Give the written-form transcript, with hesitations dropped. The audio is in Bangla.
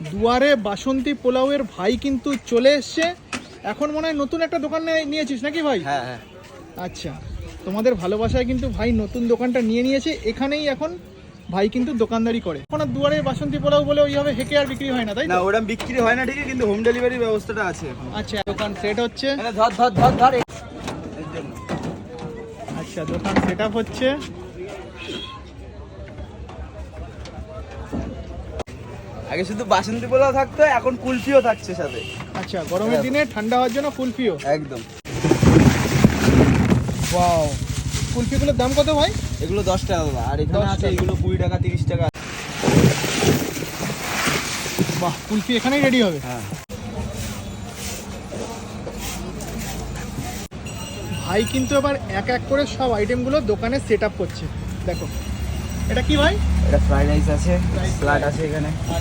দুয়ারে বাসন্তী পোলাওয়ের ভাই কিন্তু চলে এসছে। এখন মনে হয় নতুন একটা দোকান নিয়েছিস নাকি ভাই? হ্যাঁ হ্যাঁ। আচ্ছা, তোমাদের ভালোবাসায় কিন্তু ভাই নতুন দোকানটা নিয়ে নিয়েছে। এখানেই এখন ভাই কিন্তু দোকানদারি করে। এখন আর দুয়ারে বাসন্তী পোলাও বলে ওইভাবে হেঁকে আর বিক্রি হয় না, তাই না, না? ওটা বিক্রি হয় না ঠিকই, কিন্তু হোম ডেলিভারি ব্যবস্থাটা আছে এখন। আচ্ছা, দোকান সেট হচ্ছে। ধর ধর ধর ধর। আচ্ছা, দোকান সেট আপ হচ্ছে। আগে শুধু বাসন্তী পোলাও থাকতো, এখন কুলফিও থাকছে সাথে। আচ্ছা, গরমের দিনে ঠান্ডা হওয়ার জন্য কুলফিও। একদম। ওয়াও, কুলফিগুলোর দাম কত ভাই? এগুলো 10 টাকা দাদা, আর এখানে 10 আছে টাকা। এগুলো 20 টাকা 30 টাকা। বাহ, কুলফি এখানেই রেডি হবে। হ্যাঁ। ভাই কিন্তু এবার এক এক করে সব আইটেমগুলো দোকানে সেট আপ করছে। দেখো, এটা কি ভাই? এটা ফ্রাইড রাইস আছে, স্যালাড আছে এখানে।